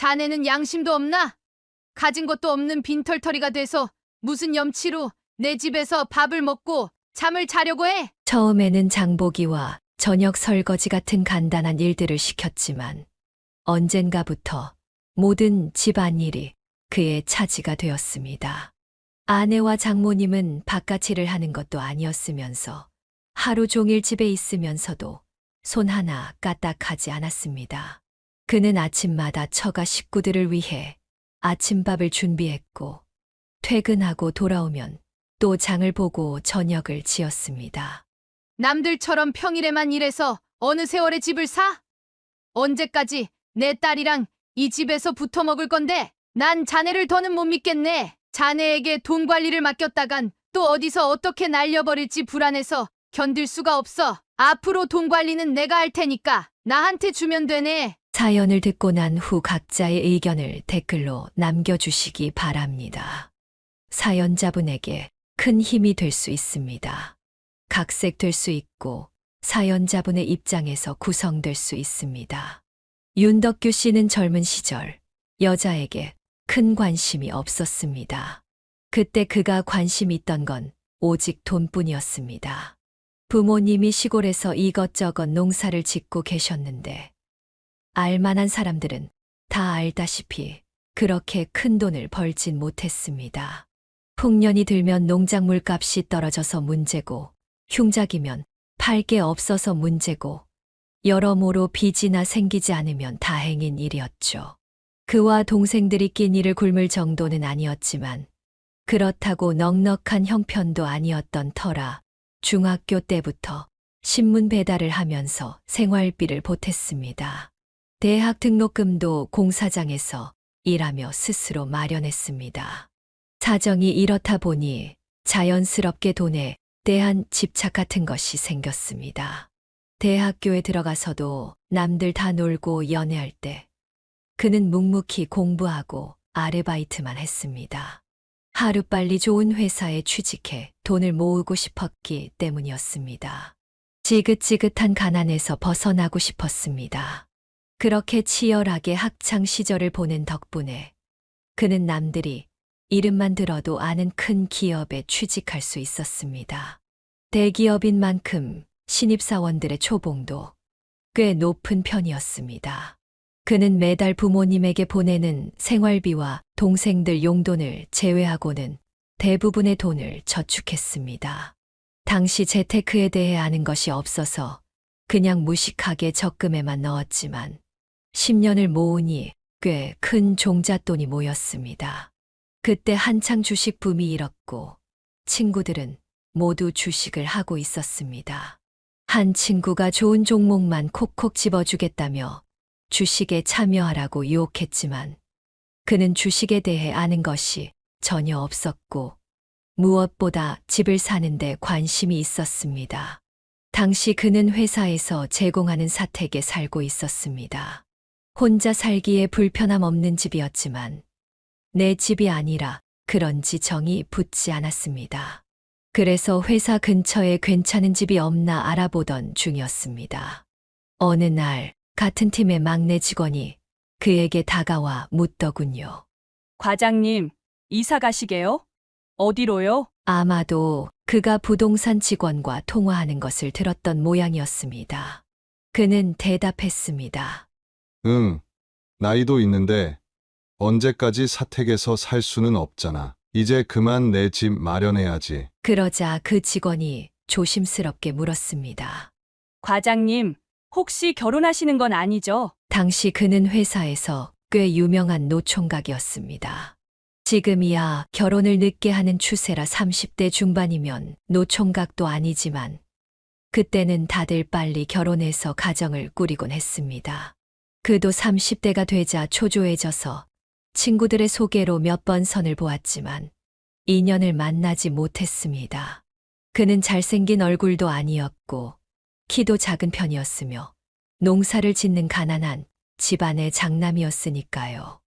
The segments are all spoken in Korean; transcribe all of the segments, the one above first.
자네는 양심도 없나? 가진 것도 없는 빈털터리가 돼서 무슨 염치로 내 집에서 밥을 먹고 잠을 자려고 해? 처음에는 장보기와 저녁 설거지 같은 간단한 일들을 시켰지만 언젠가부터 모든 집안일이 그의 차지가 되었습니다. 아내와 장모님은 바깥 일을 하는 것도 아니었으면서 하루 종일 집에 있으면서도 손 하나 까딱하지 않았습니다. 그는 아침마다 처가 식구들을 위해 아침밥을 준비했고 퇴근하고 돌아오면 또 장을 보고 저녁을 지었습니다. 남들처럼 평일에만 일해서 어느 세월에 집을 사? 언제까지 내 딸이랑 이 집에서 붙어 먹을 건데? 난 자네를 더는 못 믿겠네. 자네에게 돈 관리를 맡겼다간 또 어디서 어떻게 날려버릴지 불안해서 견딜 수가 없어. 앞으로 돈 관리는 내가 할 테니까 나한테 주면 되네. 사연을 듣고 난 후 각자의 의견을 댓글로 남겨주시기 바랍니다. 사연자분에게 큰 힘이 될 수 있습니다. 각색될 수 있고 사연자분의 입장에서 구성될 수 있습니다. 윤덕규 씨는 젊은 시절 여자에게 큰 관심이 없었습니다. 그때 그가 관심 있던 건 오직 돈뿐이었습니다. 부모님이 시골에서 이것저것 농사를 짓고 계셨는데 알만한 사람들은 다 알다시피 그렇게 큰 돈을 벌진 못했습니다. 풍년이 들면 농작물 값이 떨어져서 문제고 흉작이면 팔 게 없어서 문제고 여러모로 빚이나 생기지 않으면 다행인 일이었죠. 그와 동생들이 끼니를 굶을 정도는 아니었지만 그렇다고 넉넉한 형편도 아니었던 터라 중학교 때부터 신문 배달을 하면서 생활비를 보탰습니다. 대학 등록금도 공사장에서 일하며 스스로 마련했습니다. 사정이 이렇다 보니 자연스럽게 돈에 대한 집착 같은 것이 생겼습니다. 대학교에 들어가서도 남들 다 놀고 연애할 때 그는 묵묵히 공부하고 아르바이트만 했습니다. 하루빨리 좋은 회사에 취직해 돈을 모으고 싶었기 때문이었습니다. 지긋지긋한 가난에서 벗어나고 싶었습니다. 그렇게 치열하게 학창 시절을 보낸 덕분에 그는 남들이 이름만 들어도 아는 큰 기업에 취직할 수 있었습니다. 대기업인 만큼 신입사원들의 초봉도 꽤 높은 편이었습니다. 그는 매달 부모님에게 보내는 생활비와 동생들 용돈을 제외하고는 대부분의 돈을 저축했습니다. 당시 재테크에 대해 아는 것이 없어서 그냥 무식하게 적금에만 넣었지만 10년을 모으니 꽤 큰 종잣돈이 모였습니다. 그때 한창 주식 붐이 일었고 친구들은 모두 주식을 하고 있었습니다. 한 친구가 좋은 종목만 콕콕 집어주겠다며 주식에 참여하라고 유혹했지만 그는 주식에 대해 아는 것이 전혀 없었고 무엇보다 집을 사는데 관심이 있었습니다. 당시 그는 회사에서 제공하는 사택에 살고 있었습니다. 혼자 살기에 불편함 없는 집이었지만 내 집이 아니라 그런지 정이 붙지 않았습니다. 그래서 회사 근처에 괜찮은 집이 없나 알아보던 중이었습니다. 어느 날 같은 팀의 막내 직원이 그에게 다가와 묻더군요. 과장님, 이사 가시게요? 어디로요? 아마도 그가 부동산 직원과 통화하는 것을 들었던 모양이었습니다. 그는 대답했습니다. 응, 나이도 있는데 언제까지 사택에서 살 수는 없잖아. 이제 그만 내 집 마련해야지. 그러자 그 직원이 조심스럽게 물었습니다. 과장님, 혹시 결혼하시는 건 아니죠? 당시 그는 회사에서 꽤 유명한 노총각이었습니다. 지금이야 결혼을 늦게 하는 추세라 30대 중반이면 노총각도 아니지만 그때는 다들 빨리 결혼해서 가정을 꾸리곤 했습니다. 그도 30대가 되자 초조해져서 친구들의 소개로 몇 번 선을 보았지만 인연을 만나지 못했습니다. 그는 잘생긴 얼굴도 아니었고 키도 작은 편이었으며 농사를 짓는 가난한 집안의 장남이었으니까요.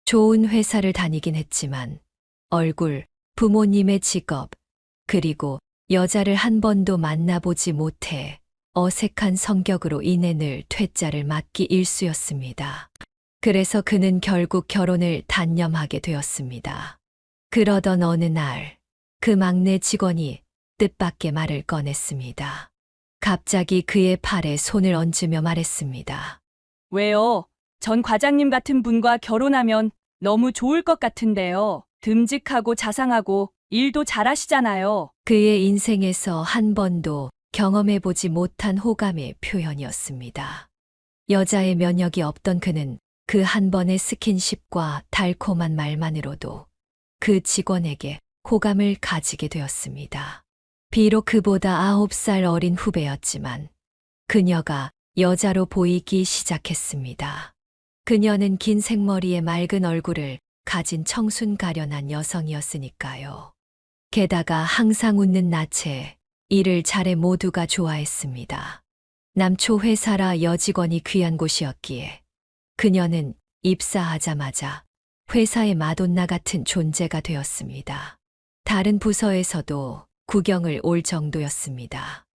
좋은 회사를 다니긴 했지만 얼굴, 부모님의 직업, 그리고 여자를 한 번도 만나보지 못해 어색한 성격으로 인해 늘 퇴짜를 맞기 일쑤였습니다. 그래서 그는 결국 결혼을 단념하게 되었습니다. 그러던 어느 날, 그 막내 직원이 뜻밖의 말을 꺼냈습니다. 갑자기 그의 팔에 손을 얹으며 말했습니다. 왜요? 전 과장님 같은 분과 결혼하면 너무 좋을 것 같은데요. 듬직하고 자상하고 일도 잘하시잖아요. 그의 인생에서 한 번도 경험해보지 못한 호감의 표현이었습니다. 여자의 면역이 없던 그는 그 한 번의 스킨십과 달콤한 말만으로도 그 직원에게 호감을 가지게 되었습니다. 비록 그보다 9살 어린 후배였지만 그녀가 여자로 보이기 시작했습니다. 그녀는 긴 생머리에 맑은 얼굴을 가진 청순 가련한 여성이었으니까요. 게다가 항상 웃는 낯에 일을 잘해 모두가 좋아했습니다. 남초 회사라 여직원이 귀한 곳이었기에 그녀는 입사하자마자 회사의 마돈나 같은 존재가 되었습니다. 다른 부서에서도 구경을 올 정도였습니다.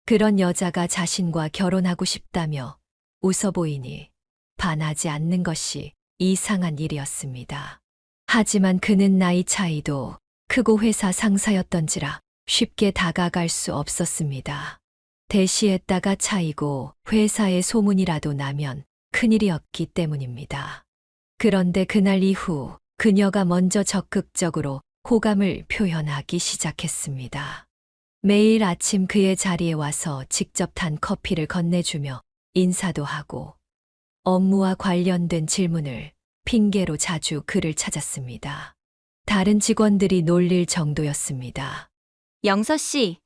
그런 여자가 자신과 결혼하고 싶다며 웃어 보이니 반하지 않는 것이 이상한 일이었습니다. 하지만 그는 나이 차이도 크고 회사 상사였던지라 쉽게 다가갈 수 없었습니다. 대시했다가 차이고 회사에 소문이라도 나면 큰일이었기 때문입니다. 그런데 그날 이후 그녀가 먼저 적극적으로 호감을 표현하기 시작했습니다. 매일 아침 그의 자리에 와서 직접 탄 커피를 건네주며 인사도 하고 업무와 관련된 질문을 핑계로 자주 그를 찾았습니다. 다른 직원들이 놀릴 정도였습니다. 영서 씨,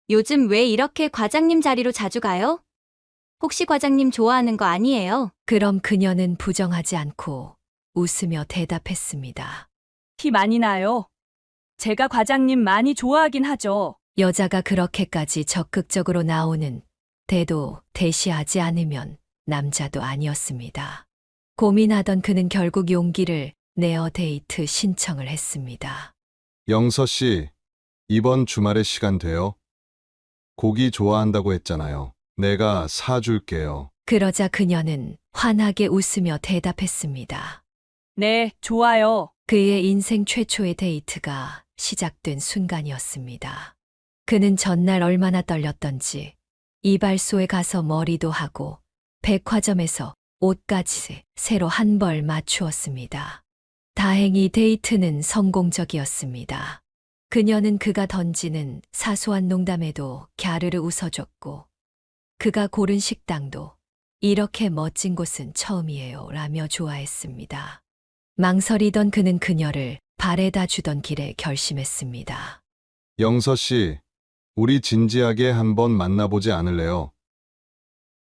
요즘 왜 이렇게 과장님 자리로 자주 가요? 혹시 과장님 좋아하는 거 아니에요? 그럼 그녀는 부정하지 않고 웃으며 대답했습니다. 티 많이 나요. 제가 과장님 많이 좋아하긴 하죠. 여자가 그렇게까지 적극적으로 나오는 대도 대시하지 않으면 남자도 아니었습니다. 고민하던 그는 결국 용기를 내어 데이트 신청을 했습니다. 영서 씨, 이번 주말에 시간 돼요? 고기 좋아한다고 했잖아요. 내가 사줄게요. 그러자 그녀는 환하게 웃으며 대답했습니다. 네, 좋아요. 그의 인생 최초의 데이트가 시작된 순간이었습니다. 그는 전날 얼마나 떨렸던지 이발소에 가서 머리도 하고 백화점에서 옷까지 새로 한 벌 맞추었습니다. 다행히 데이트는 성공적이었습니다. 그녀는 그가 던지는 사소한 농담에도 갸르르 웃어줬고 그가 고른 식당도 이렇게 멋진 곳은 처음이에요 라며 좋아했습니다. 망설이던 그는 그녀를 바래다 주던 길에 결심했습니다. 영서 씨, 우리 진지하게 한번 만나보지 않을래요?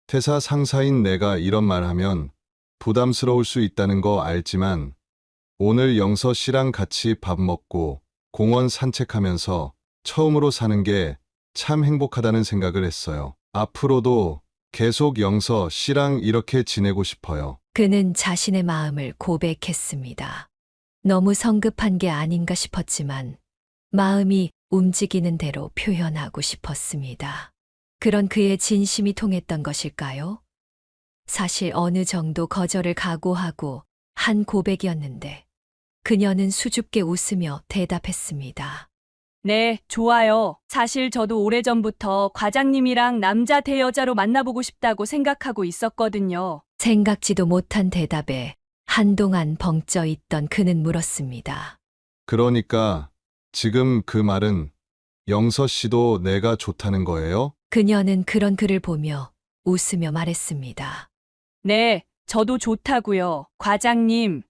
퇴사 상사인 내가 이런 말 하면 부담스러울 수 있다는 거 알지만 오늘 영서 씨랑 같이 밥 먹고 공원 산책하면서 처음으로 사는 게 참 행복하다는 생각을 했어요. 앞으로도 계속 영서 씨랑 이렇게 지내고 싶어요. 그는 자신의 마음을 고백했습니다. 너무 성급한 게 아닌가 싶었지만 마음이 움직이는 대로 표현하고 싶었습니다. 그런 그의 진심이 통했던 것일까요? 사실 어느 정도 거절을 각오하고 한 고백이었는데 그녀는 수줍게 웃으며 대답했습니다. 네, 좋아요. 사실 저도 오래전부터 과장님이랑 남자 대여자로 만나보고 싶다고 생각하고 있었거든요. 생각지도 못한 대답에 한동안 벙쪄 있던 그는 물었습니다. 그러니까 지금 그 말은 영서 씨도 내가 좋다는 거예요? 그녀는 그런 그를 보며 웃으며 말했습니다. 네, 저도 좋다고요. 과장님.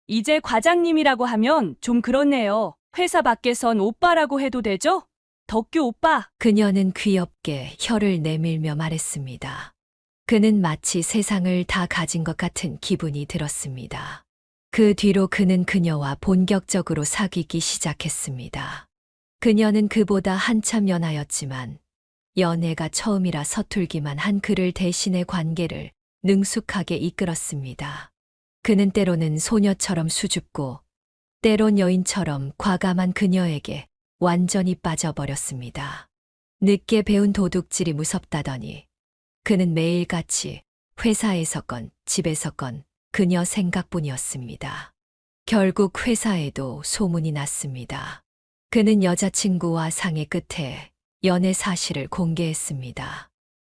이제 과장님이라고 하면 좀 그렇네요. 회사 밖에선 오빠라고 해도 되죠? 덕규 오빠. 그녀는 귀엽게 혀를 내밀며 말했습니다. 그는 마치 세상을 다 가진 것 같은 기분이 들었습니다. 그 뒤로 그는 그녀와 본격적으로 사귀기 시작했습니다. 그녀는 그보다 한참 연하였지만 연애가 처음이라 서툴기만 한 그를 대신해 관계를 능숙하게 이끌었습니다. 그는 때로는 소녀처럼 수줍고 때론 여인처럼 과감한 그녀에게 완전히 빠져버렸습니다. 늦게 배운 도둑질이 무섭다더니 그는 매일같이 회사에서건 집에서건 그녀 생각뿐이었습니다. 결국 회사에도 소문이 났습니다. 그는 여자친구와 상의 끝에 연애 사실을 공개했습니다.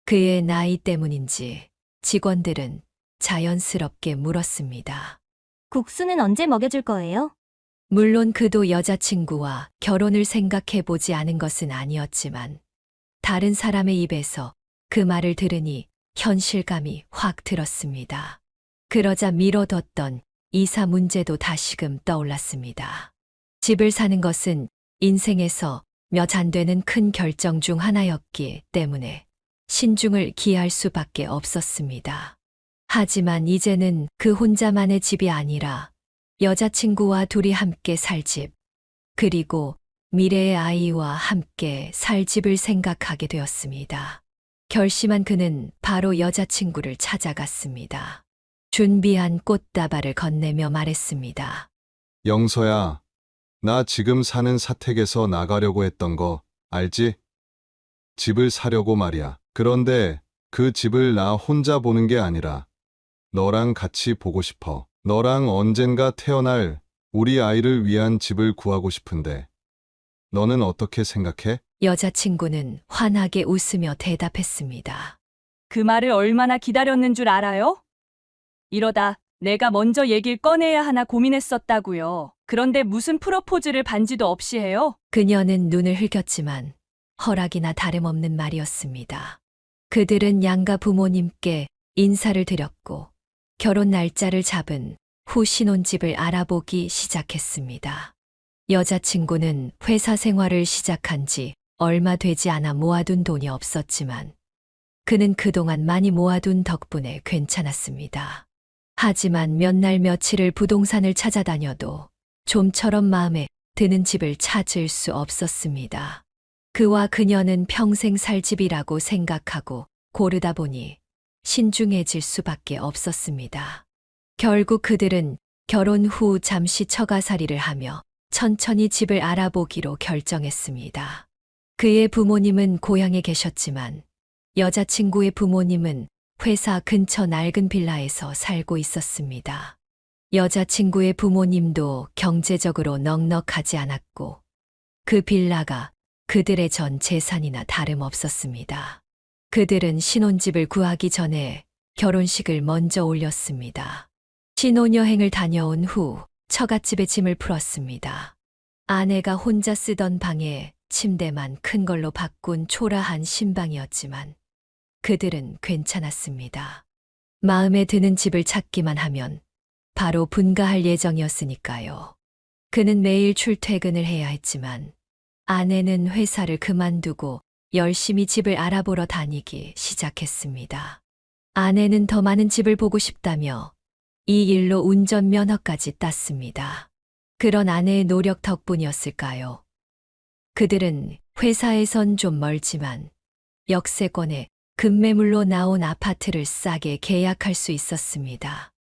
그의 나이 때문인지 직원들은 자연스럽게 물었습니다. 국수는 언제 먹여줄 거예요? 물론 그도 여자친구와 결혼을 생각해 보지 않은 것은 아니었지만 다른 사람의 입에서 그 말을 들으니 현실감이 확 들었습니다. 그러자 미뤄뒀던 이사 문제도 다시금 떠올랐습니다. 집을 사는 것은 인생에서 몇 안 되는 큰 결정 중 하나였기 때문에 신중을 기할 수밖에 없었습니다. 하지만 이제는 그 혼자만의 집이 아니라 여자친구와 둘이 함께 살 집, 그리고 미래의 아이와 함께 살 집을 생각하게 되었습니다. 결심한 그는 바로 여자친구를 찾아갔습니다. 준비한 꽃다발을 건네며 말했습니다. 영서야, 나 지금 사는 사택에서 나가려고 했던 거 알지? 집을 사려고 말이야. 그런데 그 집을 나 혼자 보는 게 아니라 너랑 같이 보고 싶어. 너랑 언젠가 태어날 우리 아이를 위한 집을 구하고 싶은데 너는 어떻게 생각해? 여자친구는 환하게 웃으며 대답했습니다. 그 말을 얼마나 기다렸는 줄 알아요? 이러다 내가 먼저 얘기를 꺼내야 하나 고민했었다고요. 그런데 무슨 프로포즈를 반지도 없이 해요? 그녀는 눈을 흘겼지만 허락이나 다름없는 말이었습니다. 그들은 양가 부모님께 인사를 드렸고 결혼 날짜를 잡은 후 신혼집을 알아보기 시작했습니다. 여자친구는 회사 생활을 시작한 지 얼마 되지 않아 모아둔 돈이 없었지만 그는 그동안 많이 모아둔 덕분에 괜찮았습니다. 하지만 몇 날 며칠을 부동산을 찾아다녀도 좀처럼 마음에 드는 집을 찾을 수 없었습니다. 그와 그녀는 평생 살 집이라고 생각하고 고르다 보니 신중해질 수밖에 없었습니다. 결국 그들은 결혼 후 잠시 처가살이를 하며 천천히 집을 알아보기로 결정했습니다. 그의 부모님은 고향에 계셨지만 여자친구의 부모님은 회사 근처 낡은 빌라에서 살고 있었습니다. 여자친구의 부모님도 경제적으로 넉넉하지 않았고 그 빌라가 그들의 전 재산이나 다름없었습니다. 그들은 신혼집을 구하기 전에 결혼식을 먼저 올렸습니다. 신혼여행을 다녀온 후 처갓집에 짐을 풀었습니다. 아내가 혼자 쓰던 방에 침대만 큰 걸로 바꾼 초라한 신방이었지만 그들은 괜찮았습니다. 마음에 드는 집을 찾기만 하면 바로 분가할 예정이었으니까요. 그는 매일 출퇴근을 해야 했지만 아내는 회사를 그만두고 열심히 집을 알아보러 다니기 시작했습니다. 아내는 더 많은 집을 보고 싶다며 이 일로 운전면허까지 땄습니다. 그런 아내의 노력 덕분이었을까요? 그들은 회사에선 좀 멀지만 역세권에 급매물로 나온 아파트를 싸게 계약할 수 있었습니다.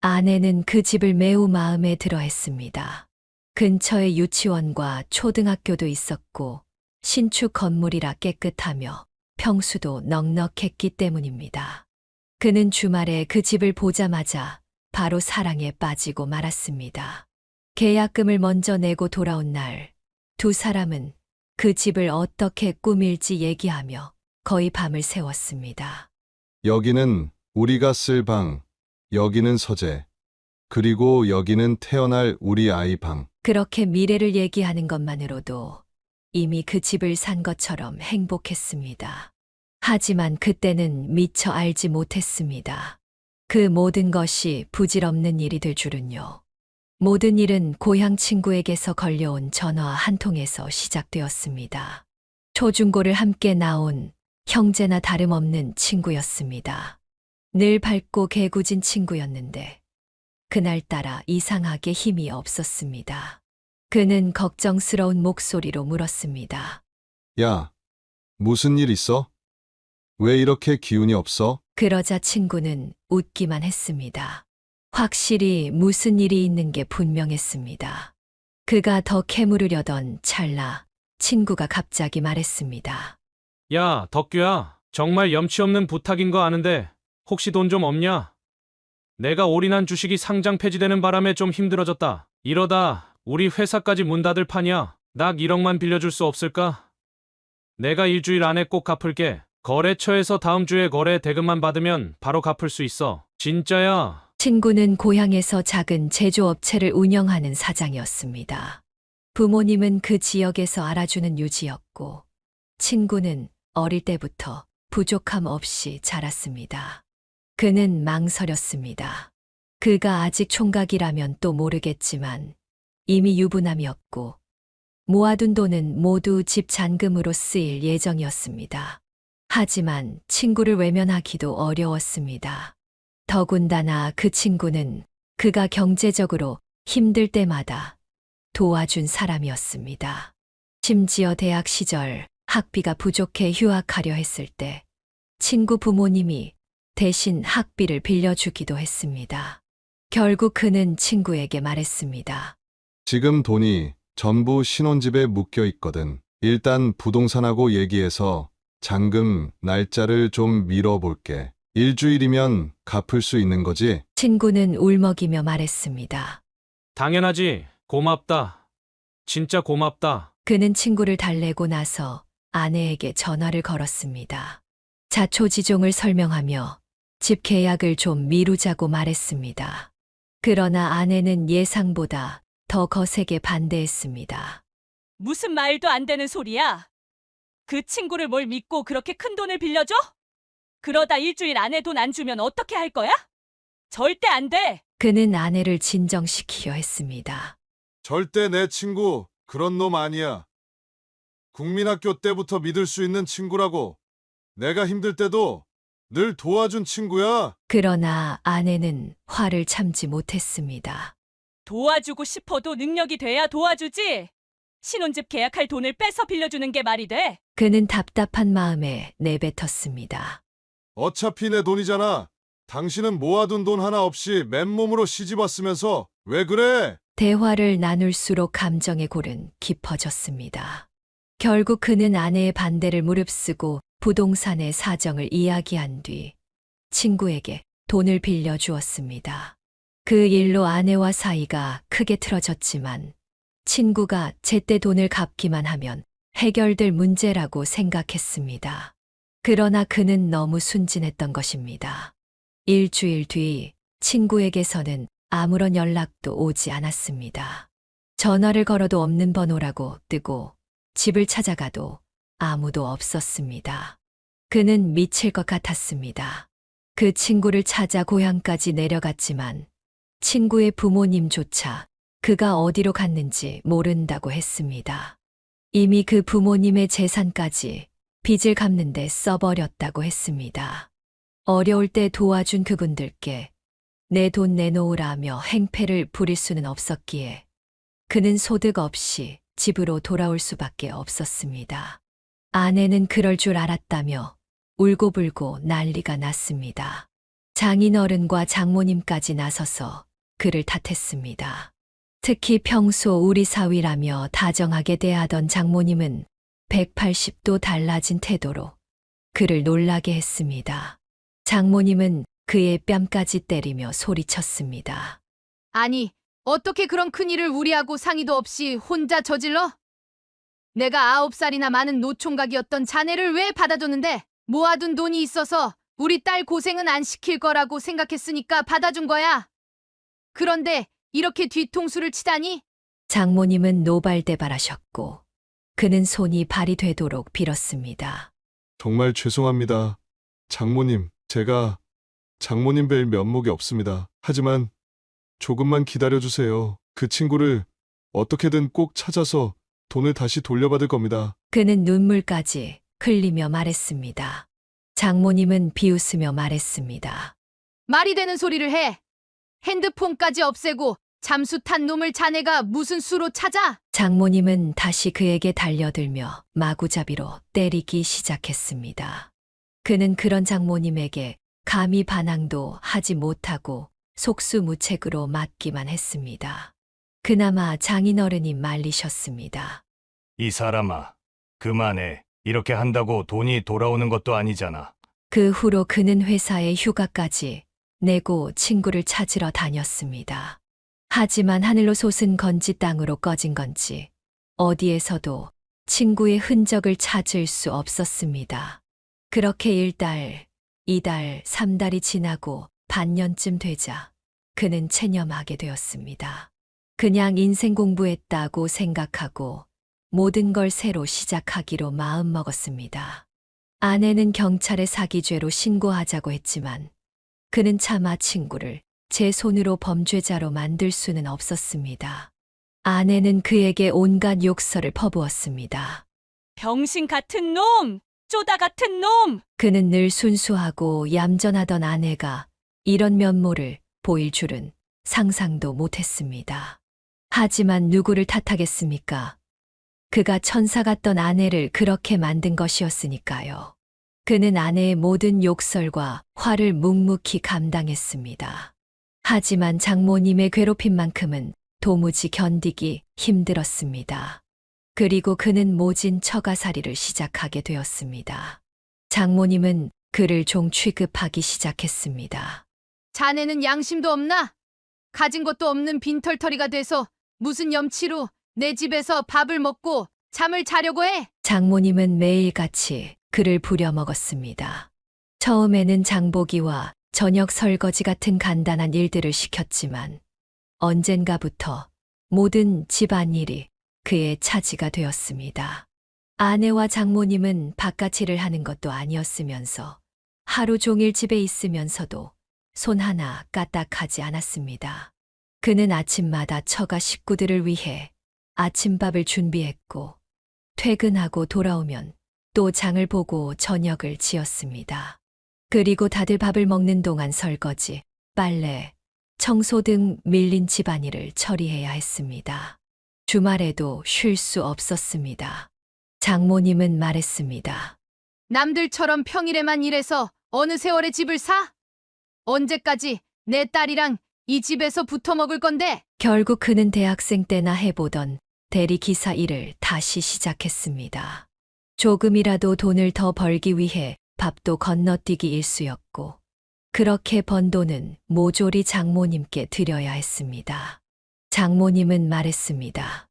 아내는 그 집을 매우 마음에 들어 했습니다. 근처에 유치원과 초등학교도 있었고 신축 건물이라 깨끗하며 평수도 넉넉했기 때문입니다. 그는 주말에 그 집을 보자마자 바로 사랑에 빠지고 말았습니다. 계약금을 먼저 내고 돌아온 날, 두 사람은 그 집을 어떻게 꾸밀지 얘기하며 거의 밤을 새웠습니다. 여기는 우리가 쓸 방, 여기는 서재, 그리고 여기는 태어날 우리 아이 방. 그렇게 미래를 얘기하는 것만으로도 이미 그 집을 산 것처럼 행복했습니다. 하지만 그때는 미처 알지 못했습니다. 그 모든 것이 부질없는 일이 될 줄은요. 모든 일은 고향 친구에게서 걸려온 전화 한 통에서 시작되었습니다. 초중고를 함께 나온 형제나 다름없는 친구였습니다. 늘 밝고 개구진 친구였는데 그날따라 이상하게 힘이 없었습니다. 그는 걱정스러운 목소리로 물었습니다. 야, 무슨 일 있어? 왜 이렇게 기운이 없어? 그러자 친구는 웃기만 했습니다. 확실히 무슨 일이 있는 게 분명했습니다. 그가 더 캐물으려던 찰나 친구가 갑자기 말했습니다. 야, 덕규야. 정말 염치 없는 부탁인 거 아는데 혹시 돈 좀 없냐? 내가 올인한 주식이 상장 폐지되는 바람에 좀 힘들어졌다. 이러다 우리 회사까지 문 닫을 판이야. 나 1억만 빌려줄 수 없을까? 내가 일주일 안에 꼭 갚을게. 거래처에서 다음 주에 거래 대금만 받으면 바로 갚을 수 있어. 진짜야. 친구는 고향에서 작은 제조업체를 운영하는 사장이었습니다. 부모님은 그 지역에서 알아주는 유지였고, 친구는 어릴 때부터 부족함 없이 자랐습니다. 그는 망설였습니다. 그가 아직 총각이라면 또 모르겠지만 이미 유부남이었고, 모아둔 돈은 모두 집 잔금으로 쓰일 예정이었습니다. 하지만 친구를 외면하기도 어려웠습니다. 더군다나 그 친구는 그가 경제적으로 힘들 때마다 도와준 사람이었습니다. 심지어 대학 시절 학비가 부족해 휴학하려 했을 때 친구 부모님이 대신 학비를 빌려주기도 했습니다. 결국 그는 친구에게 말했습니다. 지금 돈이 전부 신혼집에 묶여 있거든. 일단 부동산하고 얘기해서 잔금 날짜를 좀 미뤄볼게. 일주일이면 갚을 수 있는 거지? 친구는 울먹이며 말했습니다. 당연하지. 고맙다. 진짜 고맙다. 그는 친구를 달래고 나서 아내에게 전화를 걸었습니다. 자초지종을 설명하며 집 계약을 좀 미루자고 말했습니다. 그러나 아내는 예상보다 더 거세게 반대했습니다. 무슨 말도 안 되는 소리야? 그 친구를 뭘 믿고 그렇게 큰 돈을 빌려줘? 그러다 일주일 안에 돈 안 주면 어떻게 할 거야? 절대 안 돼! 그는 아내를 진정시키려 했습니다. 절대 내 친구 그런 놈 아니야. 국민학교 때부터 믿을 수 있는 친구라고. 내가 힘들 때도 늘 도와준 친구야. 그러나 아내는 화를 참지 못했습니다. 도와주고 싶어도 능력이 돼야 도와주지! 신혼집 계약할 돈을 뺏어 빌려주는 게 말이 돼? 그는 답답한 마음에 내뱉었습니다. 어차피 내 돈이잖아. 당신은 모아둔 돈 하나 없이 맨몸으로 시집 왔으면서 왜 그래? 대화를 나눌수록 감정의 골은 깊어졌습니다. 결국 그는 아내의 반대를 무릅쓰고 부동산의 사정을 이야기한 뒤 친구에게 돈을 빌려주었습니다. 그 일로 아내와 사이가 크게 틀어졌지만 친구가 제때 돈을 갚기만 하면 해결될 문제라고 생각했습니다. 그러나 그는 너무 순진했던 것입니다. 일주일 뒤 친구에게서는 아무런 연락도 오지 않았습니다. 전화를 걸어도 없는 번호라고 뜨고 집을 찾아가도 아무도 없었습니다. 그는 미칠 것 같았습니다. 그 친구를 찾아 고향까지 내려갔지만 친구의 부모님조차 그가 어디로 갔는지 모른다고 했습니다. 이미 그 부모님의 재산까지 빚을 갚는 데 써버렸다고 했습니다. 어려울 때 도와준 그분들께 내 돈 내놓으라며 행패를 부릴 수는 없었기에 그는 소득 없이 집으로 돌아올 수밖에 없었습니다. 아내는 그럴 줄 알았다며 울고불고 난리가 났습니다. 장인어른과 장모님까지 나서서 그를 탓했습니다. 특히 평소 우리 사위라며 다정하게 대하던 장모님은 180도 달라진 태도로 그를 놀라게 했습니다. 장모님은 그의 뺨까지 때리며 소리쳤습니다. 아니, 어떻게 그런 큰일을 우리하고 상의도 없이 혼자 저질러? 내가 9살이나 많은 노총각이었던 자네를 왜 받아줬는데 모아둔 돈이 있어서 우리 딸 고생은 안 시킬 거라고 생각했으니까 받아준 거야. 그런데 이렇게 뒤통수를 치다니? 장모님은 노발대발하셨고 그는 손이 발이 되도록 빌었습니다. 정말 죄송합니다. 장모님, 제가 장모님 뵐 면목이 없습니다. 하지만 조금만 기다려주세요. 그 친구를 어떻게든 꼭 찾아서 돈을 다시 돌려받을 겁니다. 그는 눈물까지 흘리며 말했습니다. 장모님은 비웃으며 말했습니다. 말이 되는 소리를 해. 핸드폰까지 없애고 잠수 탄 놈을 자네가 무슨 수로 찾아? 장모님은 다시 그에게 달려들며 마구잡이로 때리기 시작했습니다. 그는 그런 장모님에게 감히 반항도 하지 못하고 속수무책으로 맞기만 했습니다. 그나마 장인어른이 말리셨습니다. 이 사람아, 그만해. 이렇게 한다고 돈이 돌아오는 것도 아니잖아. 그 후로 그는 회사의 휴가까지 내고 친구를 찾으러 다녔습니다. 하지만 하늘로 솟은 건지 땅으로 꺼진 건지 어디에서도 친구의 흔적을 찾을 수 없었습니다. 그렇게 1달, 2달, 3달이 지나고 반년쯤 되자 그는 체념하게 되었습니다. 그냥 인생 공부했다고 생각하고 모든 걸 새로 시작하기로 마음먹었습니다. 아내는 경찰에 사기죄로 신고하자고 했지만 그는 차마 친구를 제 손으로 범죄자로 만들 수는 없었습니다. 아내는 그에게 온갖 욕설을 퍼부었습니다. 병신 같은 놈! 쪼다 같은 놈! 그는 늘 순수하고 얌전하던 아내가 이런 면모를 보일 줄은 상상도 못했습니다. 하지만 누구를 탓하겠습니까? 그가 천사 같던 아내를 그렇게 만든 것이었으니까요. 그는 아내의 모든 욕설과 화를 묵묵히 감당했습니다. 하지만 장모님의 괴롭힘만큼은 도무지 견디기 힘들었습니다. 그리고 그는 모진 처가살이를 시작하게 되었습니다. 장모님은 그를 종 취급하기 시작했습니다. 자네는 양심도 없나? 가진 것도 없는 빈털터리가 돼서 무슨 염치로 내 집에서 밥을 먹고 잠을 자려고 해? 장모님은 매일같이 그를 부려먹었습니다. 처음에는 장보기와 저녁 설거지 같은 간단한 일들을 시켰지만 언젠가부터 모든 집안일이 그의 차지가 되었습니다. 아내와 장모님은 바깥 일을 하는 것도 아니었으면서 하루 종일 집에 있으면서도 손 하나 까딱하지 않았습니다. 그는 아침마다 처가 식구들을 위해 아침밥을 준비했고 퇴근하고 돌아오면 또 장을 보고 저녁을 지었습니다. 그리고 다들 밥을 먹는 동안 설거지, 빨래, 청소 등 밀린 집안일을 처리해야 했습니다. 주말에도 쉴 수 없었습니다. 장모님은 말했습니다. 남들처럼 평일에만 일해서 어느 세월에 집을 사? 언제까지 내 딸이랑 이 집에서 붙어 먹을 건데? 결국 그는 대학생 때나 해보던 대리기사 일을 다시 시작했습니다. 조금이라도 돈을 더 벌기 위해 밥도 건너뛰기 일쑤였고 그렇게 번 돈은 모조리 장모님께 드려야 했습니다. 장모님은 말했습니다.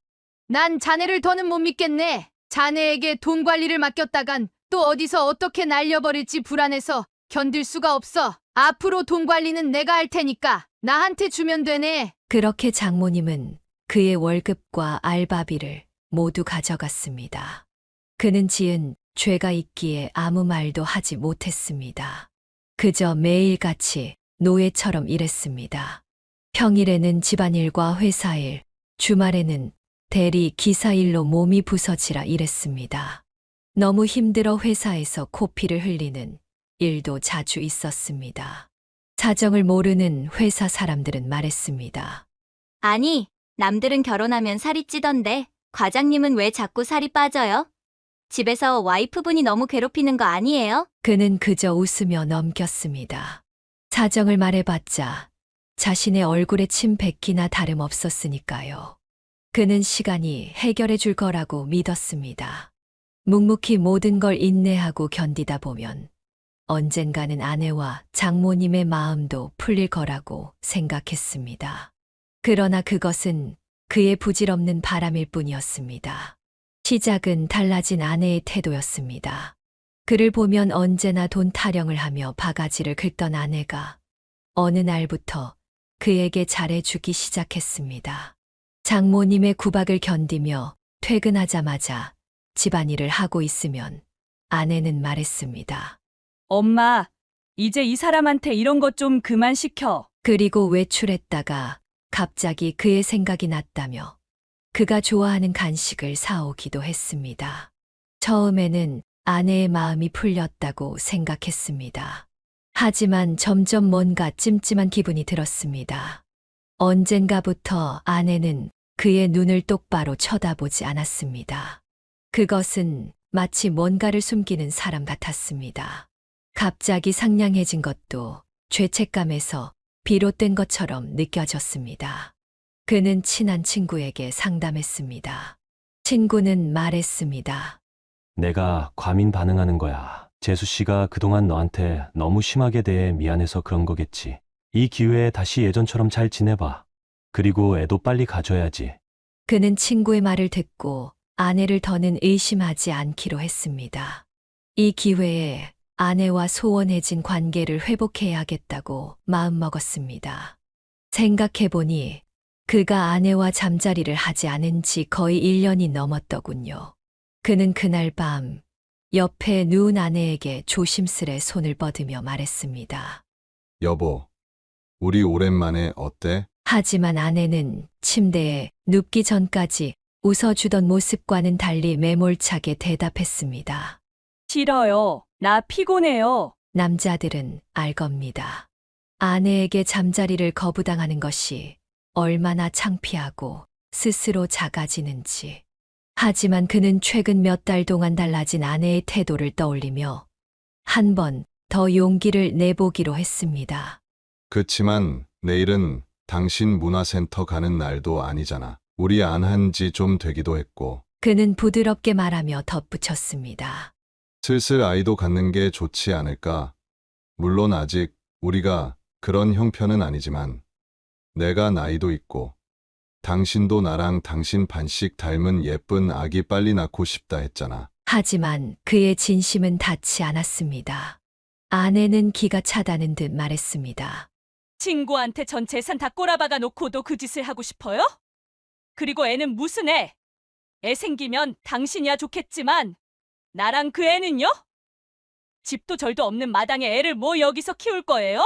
난 자네를 더는 못 믿겠네. 자네에게 돈 관리를 맡겼다간 또 어디서 어떻게 날려버릴지 불안해서 견딜 수가 없어. 앞으로 돈 관리는 내가 할 테니까 나한테 주면 되네. 그렇게 장모님은 그의 월급과 알바비를 모두 가져갔습니다. 그는 지은 죄가 있기에 아무 말도 하지 못했습니다. 그저 매일같이 노예처럼 일했습니다. 평일에는 집안일과 회사일, 주말에는 대리 기사일로 몸이 부서지라 일했습니다. 너무 힘들어 회사에서 코피를 흘리는 일도 자주 있었습니다. 사정을 모르는 회사 사람들은 말했습니다. 아니, 남들은 결혼하면 살이 찌던데 과장님은 왜 자꾸 살이 빠져요? 집에서 와이프분이 너무 괴롭히는 거 아니에요? 그는 그저 웃으며 넘겼습니다. 사정을 말해봤자 자신의 얼굴에 침 뱉기나 다름없었으니까요. 그는 시간이 해결해 줄 거라고 믿었습니다. 묵묵히 모든 걸 인내하고 견디다 보면 언젠가는 아내와 장모님의 마음도 풀릴 거라고 생각했습니다. 그러나 그것은 그의 부질없는 바람일 뿐이었습니다. 시작은 달라진 아내의 태도였습니다. 그를 보면 언제나 돈 타령을 하며 바가지를 긁던 아내가 어느 날부터 그에게 잘해주기 시작했습니다. 장모님의 구박을 견디며 퇴근하자마자 집안일을 하고 있으면 아내는 말했습니다. 엄마, 이제 이 사람한테 이런 것 좀 그만 시켜. 그리고 외출했다가 갑자기 그의 생각이 났다며 그가 좋아하는 간식을 사오기도 했습니다. 처음에는 아내의 마음이 풀렸다고 생각했습니다. 하지만 점점 뭔가 찜찜한 기분이 들었습니다. 언젠가부터 아내는 그의 눈을 똑바로 쳐다보지 않았습니다. 그것은 마치 뭔가를 숨기는 사람 같았습니다. 갑자기 상냥해진 것도 죄책감에서 비롯된 것처럼 느껴졌습니다. 그는 친한 친구에게 상담했습니다. 친구는 말했습니다. 내가 과민 반응하는 거야. 재수 씨가 그동안 너한테 너무 심하게 대해 미안해서 그런 거겠지. 이 기회에 다시 예전처럼 잘 지내봐. 그리고 애도 빨리 가져야지. 그는 친구의 말을 듣고 아내를 더는 의심하지 않기로 했습니다. 이 기회에 아내와 소원해진 관계를 회복해야겠다고 마음먹었습니다. 생각해보니 그가 아내와 잠자리를 하지 않은 지 거의 1년이 넘었더군요. 그는 그날 밤 옆에 누운 아내에게 조심스레 손을 뻗으며 말했습니다. 여보, 우리 오랜만에 어때? 하지만 아내는 침대에 눕기 전까지 웃어주던 모습과는 달리 매몰차게 대답했습니다. 싫어요. 나 피곤해요. 남자들은 알 겁니다. 아내에게 잠자리를 거부당하는 것이 얼마나 창피하고 스스로 작아지는지. 하지만 그는 최근 몇 달 동안 달라진 아내의 태도를 떠올리며 한 번 더 용기를 내보기로 했습니다. 그치만 내일은 당신 문화센터 가는 날도 아니잖아. 우리 안 한 지 좀 되기도 했고. 그는 부드럽게 말하며 덧붙였습니다. 슬슬 아이도 갖는 게 좋지 않을까? 물론 아직 우리가 그런 형편은 아니지만 내가 나이도 있고 당신도 나랑 당신 반씩 닮은 예쁜 아기 빨리 낳고 싶다 했잖아. 하지만 그의 진심은 닿지 않았습니다. 아내는 기가 차다는 듯 말했습니다. 친구한테 전 재산 다 꼬라박아 놓고도 그 짓을 하고 싶어요? 그리고 애는 무슨 애? 애 생기면 당신이야 좋겠지만 나랑 그 애는요? 집도 절도 없는 마당에 애를 뭐 여기서 키울 거예요?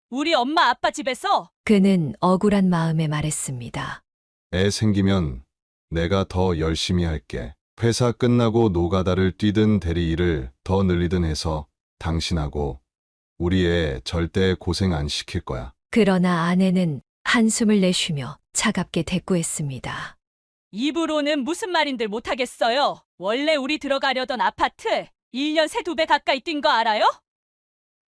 우리 엄마 아빠 집에서 그는 억울한 마음에 말했습니다. 애 생기면 내가 더 열심히 할게. 회사 끝나고 노가다를 뛰든 대리 일을 더 늘리든 해서 당신하고 우리 애 절대 고생 안 시킬 거야. 그러나 아내는 한숨을 내쉬며 차갑게 대꾸했습니다. 입으로는 무슨 말인들 못하겠어요. 원래 우리 들어가려던 아파트 1년 새 2배 가까이 뛴 거 알아요?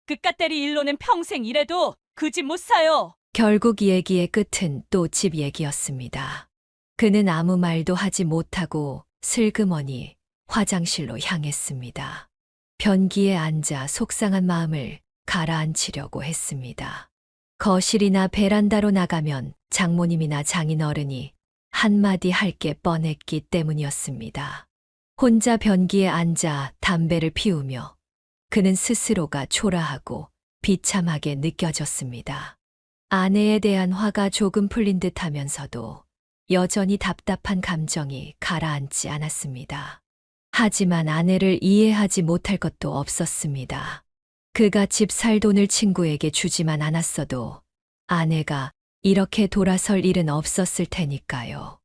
그깟 대리 일로는 평생 일해도 그 집 못 사요. 결국 이 얘기의 끝은 또 집 얘기였습니다. 그는 아무 말도 하지 못하고 슬그머니 화장실로 향했습니다. 변기에 앉아 속상한 마음을 가라앉히려고 했습니다. 거실이나 베란다로 나가면 장모님이나 장인어른이 한마디 할 게 뻔했기 때문이었습니다. 혼자 변기에 앉아 담배를 피우며 그는 스스로가 초라하고 비참하게 느껴졌습니다. 아내에 대한 화가 조금 풀린 듯 하면서도 여전히 답답한 감정이 가라앉지 않았습니다. 하지만 아내를 이해하지 못할 것도 없었습니다. 그가 집 살 돈을 친구에게 주지만 않았어도 아내가 이렇게 돌아설 일은 없었을 테니까요.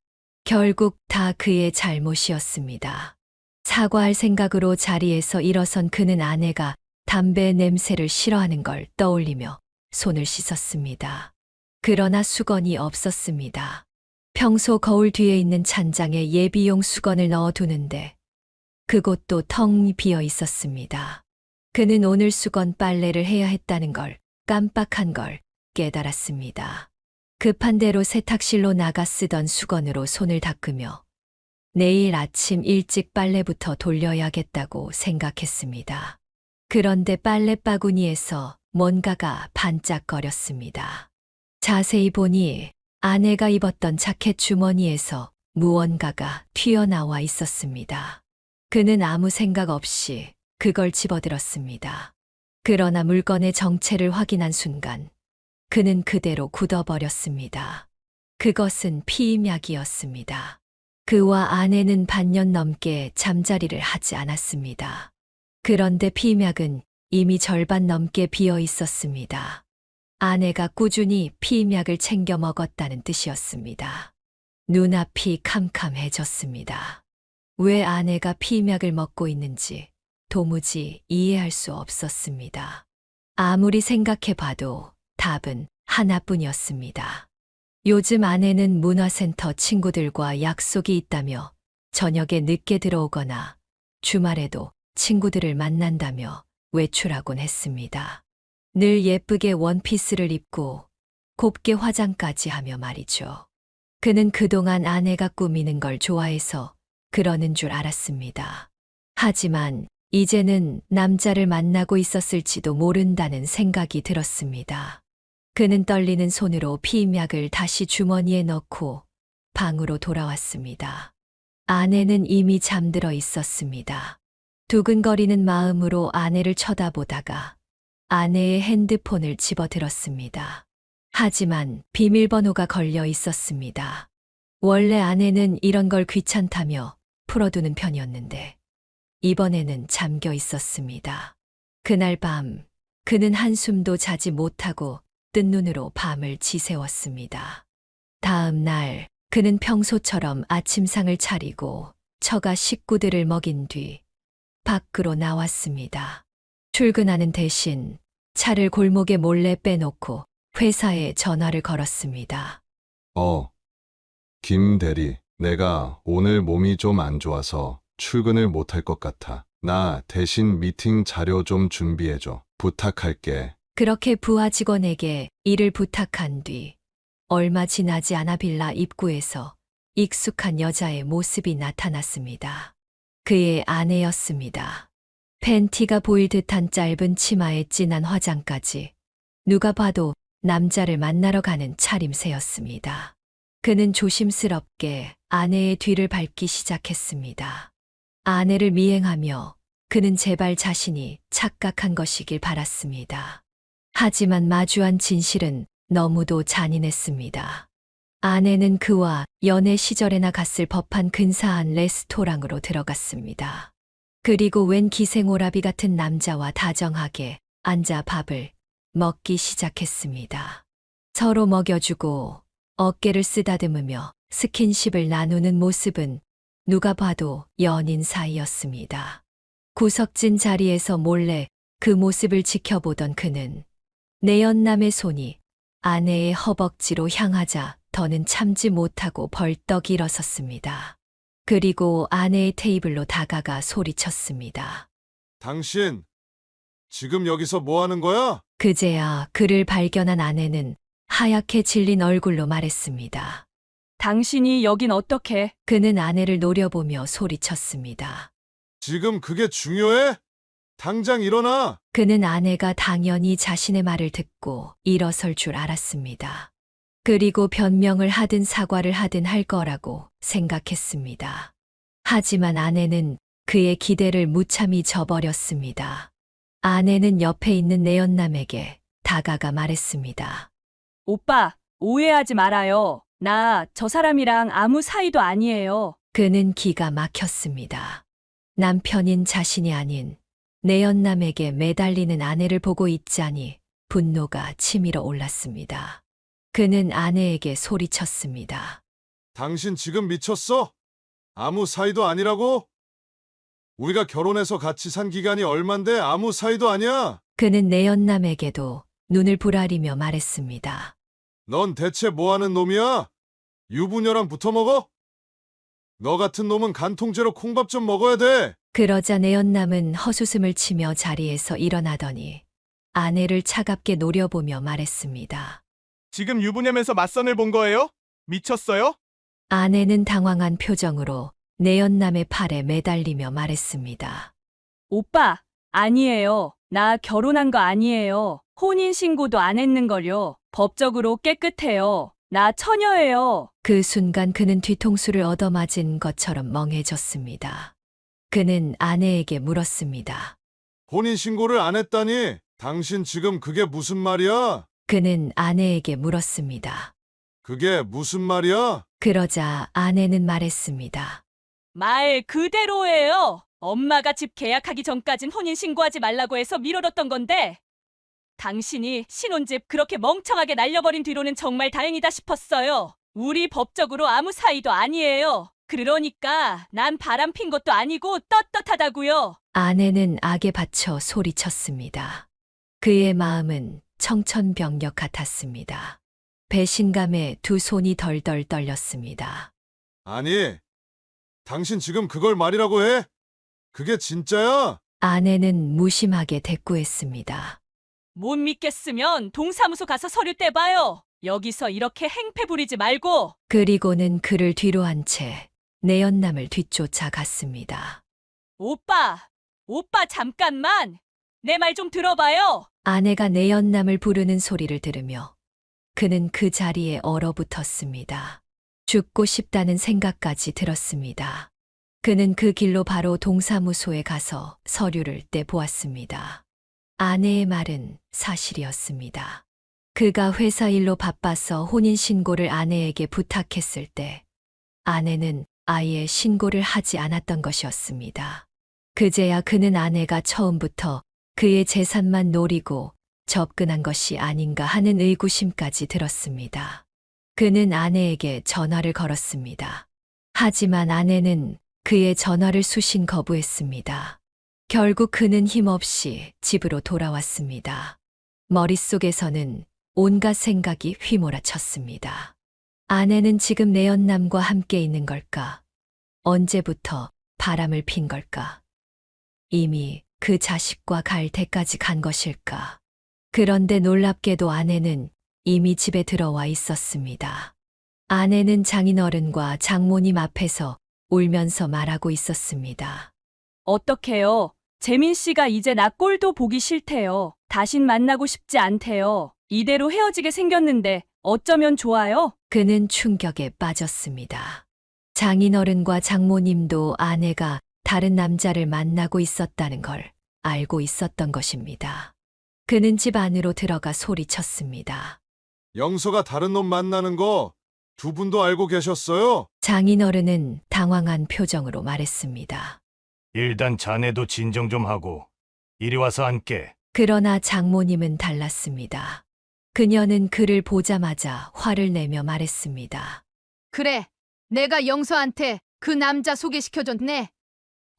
결국 다 그의 잘못이었습니다. 사과할 생각으로 자리에서 일어선 그는 아내가 담배 냄새를 싫어하는 걸 떠올리며 손을 씻었습니다. 그러나 수건이 없었습니다. 평소 거울 뒤에 있는 찬장에 예비용 수건을 넣어두는데 그곳도 텅 비어 있었습니다. 그는 오늘 수건 빨래를 해야 했다는 걸 깜빡한 걸 깨달았습니다. 급한 대로 세탁실로 나가 쓰던 수건으로 손을 닦으며 내일 아침 일찍 빨래부터 돌려야겠다고 생각했습니다. 그런데 빨래 바구니에서 뭔가가 반짝거렸습니다. 자세히 보니 아내가 입었던 자켓 주머니에서 무언가가 튀어나와 있었습니다. 그는 아무 생각 없이 그걸 집어들었습니다. 그러나 물건의 정체를 확인한 순간 그는 그대로 굳어버렸습니다. 그것은 피임약이었습니다. 그와 아내는 반년 넘게 잠자리를 하지 않았습니다. 그런데 피임약은 이미 절반 넘게 비어 있었습니다. 아내가 꾸준히 피임약을 챙겨 먹었다는 뜻이었습니다. 눈앞이 캄캄해졌습니다. 왜 아내가 피임약을 먹고 있는지 도무지 이해할 수 없었습니다. 아무리 생각해봐도 답은 하나뿐이었습니다. 요즘 아내는 문화센터 친구들과 약속이 있다며 저녁에 늦게 들어오거나 주말에도 친구들을 만난다며 외출하곤 했습니다. 늘 예쁘게 원피스를 입고 곱게 화장까지 하며 말이죠. 그는 그동안 아내가 꾸미는 걸 좋아해서 그러는 줄 알았습니다. 하지만 이제는 남자를 만나고 있었을지도 모른다는 생각이 들었습니다. 그는 떨리는 손으로 피임약을 다시 주머니에 넣고 방으로 돌아왔습니다. 아내는 이미 잠들어 있었습니다. 두근거리는 마음으로 아내를 쳐다보다가 아내의 핸드폰을 집어들었습니다. 하지만 비밀번호가 걸려 있었습니다. 원래 아내는 이런 걸 귀찮다며 풀어두는 편이었는데 이번에는 잠겨 있었습니다. 그날 밤 그는 한숨도 자지 못하고 뜬 눈으로 밤을 지새웠습니다. 다음 날 그는 평소처럼 아침상을 차리고 처가 식구들을 먹인 뒤 밖으로 나왔습니다. 출근하는 대신 차를 골목에 몰래 빼놓고 회사에 전화를 걸었습니다. 김 대리, 내가 오늘 몸이 좀 안 좋아서 출근을 못할 것 같아. 나 대신 미팅 자료 좀 준비해줘. 부탁할게. 그렇게 부하 직원에게 일을 부탁한 뒤 얼마 지나지 않아 빌라 입구에서 익숙한 여자의 모습이 나타났습니다. 그의 아내였습니다. 팬티가 보일 듯한 짧은 치마에 진한 화장까지 누가 봐도 남자를 만나러 가는 차림새였습니다. 그는 조심스럽게 아내의 뒤를 밟기 시작했습니다. 아내를 미행하며 그는 제발 자신이 착각한 것이길 바랐습니다. 하지만 마주한 진실은 너무도 잔인했습니다. 아내는 그와 연애 시절에나 갔을 법한 근사한 레스토랑으로 들어갔습니다. 그리고 웬 기생오라비 같은 남자와 다정하게 앉아 밥을 먹기 시작했습니다. 서로 먹여주고 어깨를 쓰다듬으며 스킨십을 나누는 모습은 누가 봐도 연인 사이였습니다. 구석진 자리에서 몰래 그 모습을 지켜보던 그는 내연남의 손이 아내의 허벅지로 향하자 더는 참지 못하고 벌떡 일어섰습니다. 그리고 아내의 테이블로 다가가 소리쳤습니다. 당신, 지금 여기서 뭐 하는 거야? 그제야 그를 발견한 아내는 하얗게 질린 얼굴로 말했습니다. 당신이 여긴 어떻게? 그는 아내를 노려보며 소리쳤습니다. 지금 그게 중요해? 당장 일어나! 그는 아내가 당연히 자신의 말을 듣고 일어설 줄 알았습니다. 그리고 변명을 하든 사과를 하든 할 거라고 생각했습니다. 하지만 아내는 그의 기대를 무참히 저버렸습니다. 아내는 옆에 있는 내연남에게 다가가 말했습니다. 오빠, 오해하지 말아요. 나 저 사람이랑 아무 사이도 아니에요. 그는 기가 막혔습니다. 남편인 자신이 아닌 내연남에게 매달리는 아내를 보고 있자니 분노가 치밀어 올랐습니다. 그는 아내에게 소리쳤습니다. 당신 지금 미쳤어? 아무 사이도 아니라고? 우리가 결혼해서 같이 산 기간이 얼만데 아무 사이도 아니야? 그는 내연남에게도 눈을 부라리며 말했습니다. 넌 대체 뭐 하는 놈이야? 유부녀랑 붙어 먹어? 너 같은 놈은 간통죄로 콩밥 좀 먹어야 돼. 그러자 내연남은 헛웃음을 치며 자리에서 일어나더니 아내를 차갑게 노려보며 말했습니다. 지금 유부녀면서 맞선을 본 거예요? 미쳤어요? 아내는 당황한 표정으로 내연남의 팔에 매달리며 말했습니다. 오빠, 아니에요. 나 결혼한 거 아니에요. 혼인신고도 안 했는걸요. 법적으로 깨끗해요. 나 처녀예요. 그 순간 그는 뒤통수를 얻어맞은 것처럼 멍해졌습니다. 그는 아내에게 물었습니다. 혼인신고를 안 했다니? 당신 지금 그게 무슨 말이야? 그는 아내에게 물었습니다. 그게 무슨 말이야? 그러자 아내는 말했습니다. 말 그대로예요. 엄마가 집 계약하기 전까진 혼인신고하지 말라고 해서 미뤄뒀던 건데 당신이 신혼집 그렇게 멍청하게 날려버린 뒤로는 정말 다행이다 싶었어요. 우리 법적으로 아무 사이도 아니에요. 그러니까 난 바람 핀 것도 아니고 떳떳하다고요. 아내는 악에 받쳐 소리쳤습니다. 그의 마음은 청천벽력 같았습니다. 배신감에 두 손이 덜덜 떨렸습니다. 아니, 당신 지금 그걸 말이라고 해? 그게 진짜야? 아내는 무심하게 대꾸했습니다. 못 믿겠으면 동사무소 가서 서류 떼봐요. 여기서 이렇게 행패 부리지 말고. 그리고는 그를 뒤로 한 채 내연남을 뒤쫓아 갔습니다. 오빠 잠깐만. 내 말 좀 들어봐요. 아내가 내연남을 부르는 소리를 들으며 그는 그 자리에 얼어붙었습니다. 죽고 싶다는 생각까지 들었습니다. 그는 그 길로 바로 동사무소에 가서 서류를 떼보았습니다. 아내의 말은 사실이었습니다. 그가 회사 일로 바빠서 혼인신고를 아내에게 부탁했을 때 아내는 아예 신고를 하지 않았던 것이었습니다. 그제야 그는 아내가 처음부터 그의 재산만 노리고 접근한 것이 아닌가 하는 의구심까지 들었습니다. 그는 아내에게 전화를 걸었습니다. 하지만 아내는 그의 전화를 수신 거부했습니다. 결국 그는 힘없이 집으로 돌아왔습니다. 머릿속에서는 온갖 생각이 휘몰아쳤습니다. 아내는 지금 내 연남과 함께 있는 걸까? 언제부터 바람을 핀 걸까? 이미 그 자식과 갈 때까지 간 것일까? 그런데 놀랍게도 아내는 이미 집에 들어와 있었습니다. 아내는 장인어른과 장모님 앞에서 울면서 말하고 있었습니다. 어떡해요? 재민 씨가 이제 나 꼴도 보기 싫대요. 다신 만나고 싶지 않대요. 이대로 헤어지게 생겼는데 어쩌면 좋아요? 그는 충격에 빠졌습니다. 장인어른과 장모님도 아내가 다른 남자를 만나고 있었다는 걸 알고 있었던 것입니다. 그는 집 안으로 들어가 소리쳤습니다. 영서가 다른 놈 만나는 거 두 분도 알고 계셨어요? 장인어른은 당황한 표정으로 말했습니다. 일단 자네도 진정 좀 하고 이리 와서 앉게. 그러나 장모님은 달랐습니다. 그녀는 그를 보자마자 화를 내며 말했습니다. 그래, 내가 영서한테 그 남자 소개시켜줬네.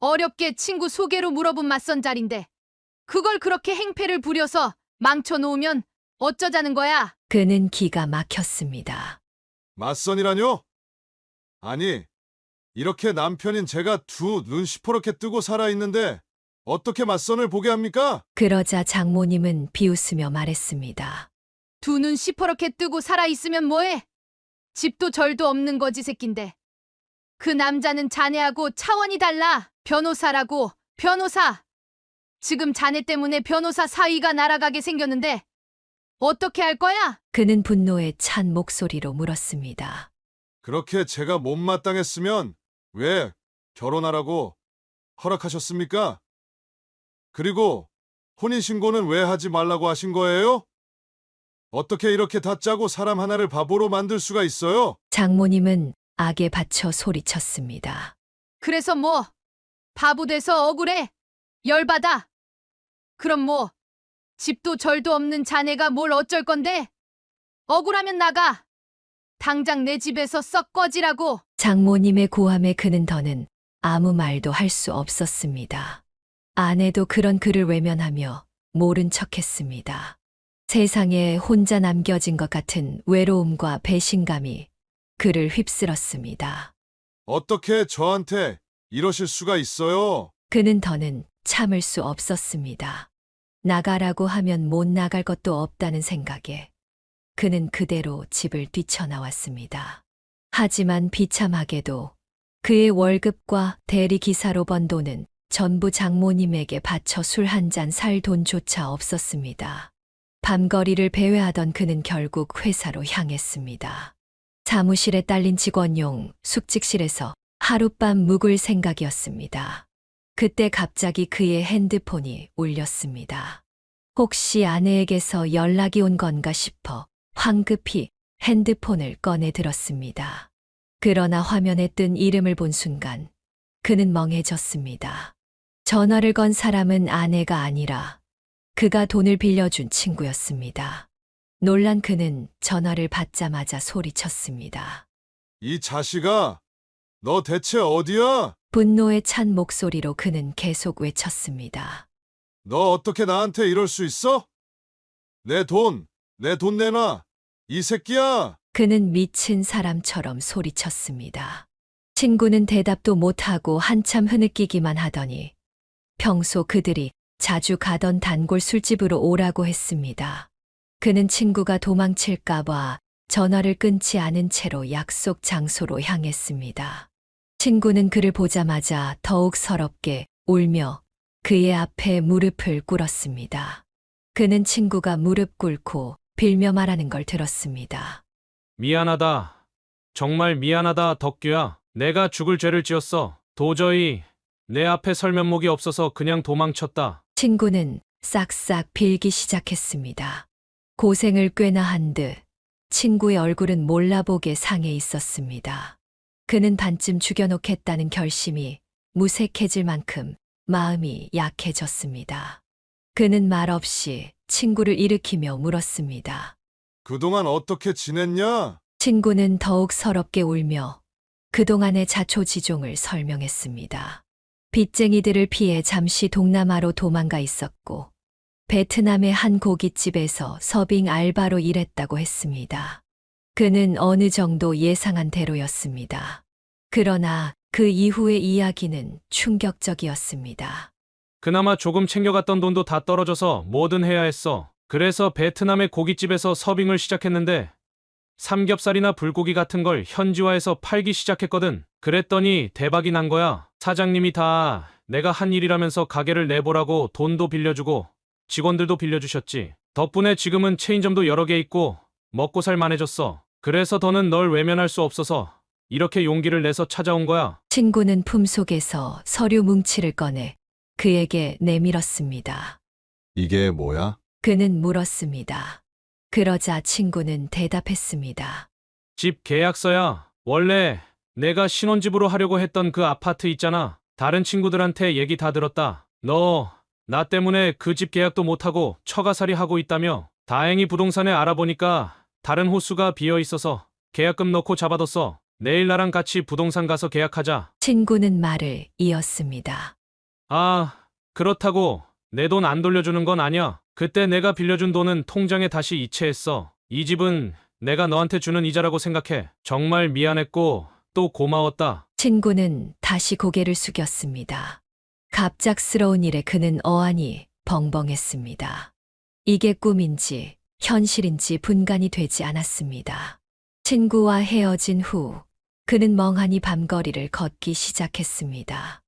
어렵게 친구 소개로 물어본 맞선 자리인데 그걸 그렇게 행패를 부려서 망쳐놓으면 어쩌자는 거야? 그는 기가 막혔습니다. 맞선이라뇨? 아니, 이렇게 남편인 제가 두 눈 시퍼렇게 뜨고 살아있는데 어떻게 맞선을 보게 합니까? 그러자 장모님은 비웃으며 말했습니다. 두 눈 시퍼렇게 뜨고 살아있으면 뭐해? 집도 절도 없는 거지 새낀데. 그 남자는 자네하고 차원이 달라. 변호사라고, 변호사. 지금 자네 때문에 변호사 사위가 날아가게 생겼는데 어떻게 할 거야? 그는 분노에 찬 목소리로 물었습니다. 그렇게 제가 못마땅했으면 왜 결혼하라고 허락하셨습니까? 그리고 혼인신고는 왜 하지 말라고 하신 거예요? 어떻게 이렇게 다 짜고 사람 하나를 바보로 만들 수가 있어요? 장모님은 악에 받쳐 소리쳤습니다. 그래서 뭐 바보 돼서 억울해? 열받아? 그럼 뭐 집도 절도 없는 자네가 뭘 어쩔 건데? 억울하면 나가. 당장 내 집에서 썩 꺼지라고. 장모님의 고함에 그는 더는 아무 말도 할 수 없었습니다. 아내도 그런 그를 외면하며 모른 척했습니다. 세상에 혼자 남겨진 것 같은 외로움과 배신감이 그를 휩쓸었습니다. 어떻게 저한테 이러실 수가 있어요? 그는 더는 참을 수 없었습니다. 나가라고 하면 못 나갈 것도 없다는 생각에 그는 그대로 집을 뛰쳐나왔습니다. 하지만 비참하게도 그의 월급과 대리 기사로 번 돈은 전부 장모님에게 바쳐 술 한 잔 살 돈조차 없었습니다. 밤거리를 배회하던 그는 결국 회사로 향했습니다. 사무실에 딸린 직원용 숙직실에서 하룻밤 묵을 생각이었습니다. 그때 갑자기 그의 핸드폰이 울렸습니다. 혹시 아내에게서 연락이 온 건가 싶어 황급히 핸드폰을 꺼내 들었습니다. 그러나 화면에 뜬 이름을 본 순간 그는 멍해졌습니다. 전화를 건 사람은 아내가 아니라 그가 돈을 빌려준 친구였습니다. 놀란 그는 전화를 받자마자 소리쳤습니다. 이 자식아, 너 대체 어디야? 분노에 찬 목소리로 그는 계속 외쳤습니다. 너 어떻게 나한테 이럴 수 있어? 내 돈 내놔. 이 새끼야! 그는 미친 사람처럼 소리쳤습니다. 친구는 대답도 못하고 한참 흐느끼기만 하더니 평소 그들이 자주 가던 단골 술집으로 오라고 했습니다. 그는 친구가 도망칠까봐 전화를 끊지 않은 채로 약속 장소로 향했습니다. 친구는 그를 보자마자 더욱 서럽게 울며 그의 앞에 무릎을 꿇었습니다. 그는 친구가 무릎 꿇고 빌며 말하는 걸 들었습니다. 미안하다. 정말 미안하다, 덕규야. 내가 죽을 죄를 지었어. 도저히 내 앞에 설 면목이 없어서 그냥 도망쳤다. 친구는 싹싹 빌기 시작했습니다. 고생을 꽤나 한 듯 친구의 얼굴은 몰라보게 상해 있었습니다. 그는 반쯤 죽여놓겠다는 결심이 무색해질 만큼 마음이 약해졌습니다. 그는 말없이 친구를 일으키며 물었습니다. 그동안 어떻게 지냈냐? 친구는 더욱 서럽게 울며 그동안의 자초지종을 설명했습니다. 빚쟁이들을 피해 잠시 동남아로 도망가 있었고 베트남의 한 고깃집에서 서빙 알바로 일했다고 했습니다. 그는 어느 정도 예상한 대로였습니다. 그러나 그 이후의 이야기는 충격적이었습니다. 그나마 조금 챙겨갔던 돈도 다 떨어져서 뭐든 해야 했어. 그래서 베트남의 고깃집에서 서빙을 시작했는데 삼겹살이나 불고기 같은 걸 현지화해서 팔기 시작했거든. 그랬더니 대박이 난 거야. 사장님이 다 내가 한 일이라면서 가게를 내보라고 돈도 빌려주고 직원들도 빌려주셨지. 덕분에 지금은 체인점도 여러 개 있고 먹고 살 만해졌어. 그래서 더는 널 외면할 수 없어서 이렇게 용기를 내서 찾아온 거야. 친구는 품속에서 서류 뭉치를 꺼내 그에게 내밀었습니다. 이게 뭐야? 그는 물었습니다. 그러자 친구는 대답했습니다. 집 계약서야. 원래 내가 신혼집으로 하려고 했던 그 아파트 있잖아. 다른 친구들한테 얘기 다 들었다. 너 나 때문에 그 집 계약도 못하고 처가살이 하고 있다며. 다행히 부동산에 알아보니까 다른 호수가 비어 있어서 계약금 넣고 잡아뒀어. 내일 나랑 같이 부동산 가서 계약하자. 친구는 말을 이었습니다. 아, 그렇다고 내 돈 안 돌려주는 건 아니야. 그때 내가 빌려준 돈은 통장에 다시 이체했어. 이 집은 내가 너한테 주는 이자라고 생각해. 정말 미안했고 또 고마웠다. 친구는 다시 고개를 숙였습니다. 갑작스러운 일에 그는 어안이 벙벙했습니다. 이게 꿈인지 현실인지 분간이 되지 않았습니다. 친구와 헤어진 후 그는 멍하니 밤거리를 걷기 시작했습니다.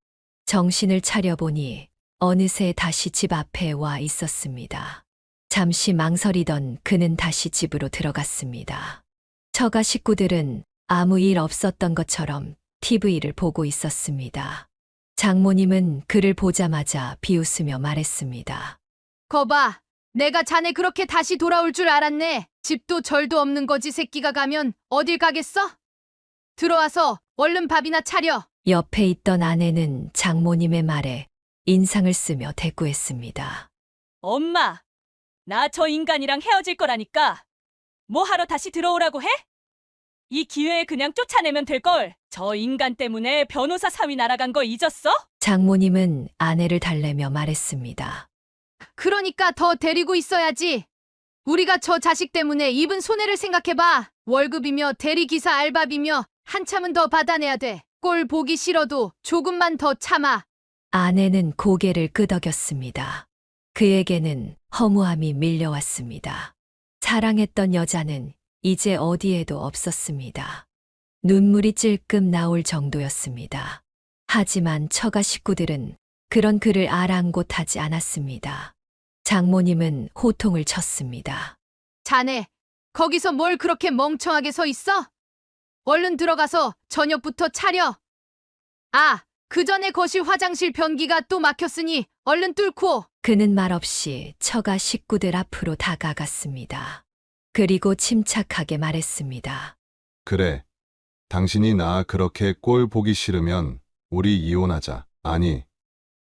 정신을 차려보니 어느새 다시 집 앞에 와 있었습니다. 잠시 망설이던 그는 다시 집으로 들어갔습니다. 처가 식구들은 아무 일 없었던 것처럼 TV를 보고 있었습니다. 장모님은 그를 보자마자 비웃으며 말했습니다. 거봐, 내가 자네 그렇게 다시 돌아올 줄 알았네. 집도 절도 없는 거지 새끼가 가면 어딜 가겠어? 들어와서 얼른 밥이나 차려. 옆에 있던 아내는 장모님의 말에 인상을 쓰며 대꾸했습니다. 엄마, 나 저 인간이랑 헤어질 거라니까. 뭐 하러 다시 들어오라고 해? 이 기회에 그냥 쫓아내면 될걸. 저 인간 때문에 변호사 사위 날아간 거 잊었어? 장모님은 아내를 달래며 말했습니다. 그러니까 더 데리고 있어야지. 우리가 저 자식 때문에 입은 손해를 생각해봐. 월급이며 대리기사 알바비며 한참은 더 받아내야 돼. 꼴 보기 싫어도 조금만 더 참아. 아내는 고개를 끄덕였습니다. 그에게는 허무함이 밀려왔습니다. 사랑했던 여자는 이제 어디에도 없었습니다. 눈물이 찔끔 나올 정도였습니다. 하지만 처가 식구들은 그런 그를 아랑곳하지 않았습니다. 장모님은 호통을 쳤습니다. 자네, 거기서 뭘 그렇게 멍청하게 서 있어? 얼른 들어가서 저녁부터 차려. 아, 그 전에 거실 화장실 변기가 또 막혔으니 얼른 뚫고. 그는 말없이 처가 식구들 앞으로 다가갔습니다. 그리고 침착하게 말했습니다. 그래. 당신이 나 그렇게 꼴 보기 싫으면 우리 이혼하자. 아니,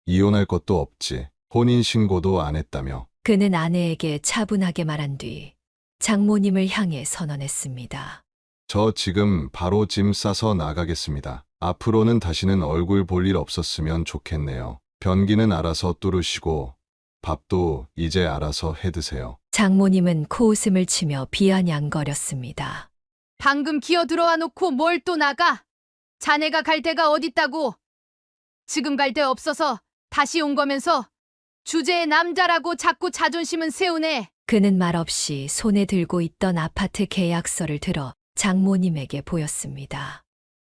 이혼할 것도 없지. 혼인신고도 안 했다며. 그는 아내에게 차분하게 말한 뒤 장모님을 향해 선언했습니다. 저 지금 바로 짐 싸서 나가겠습니다. 앞으로는 다시는 얼굴 볼 일 없었으면 좋겠네요. 변기는 알아서 뚫으시고 밥도 이제 알아서 해 드세요. 장모님은 코웃음을 치며 비아냥거렸습니다. 방금 기어 들어와 놓고 뭘 또 나가? 자네가 갈 데가 어딨다고? 지금 갈 데 없어서 다시 온 거면서 주제에 남자라고 자꾸 자존심은 세우네. 그는 말없이 손에 들고 있던 아파트 계약서를 들어 장모님에게 보였습니다.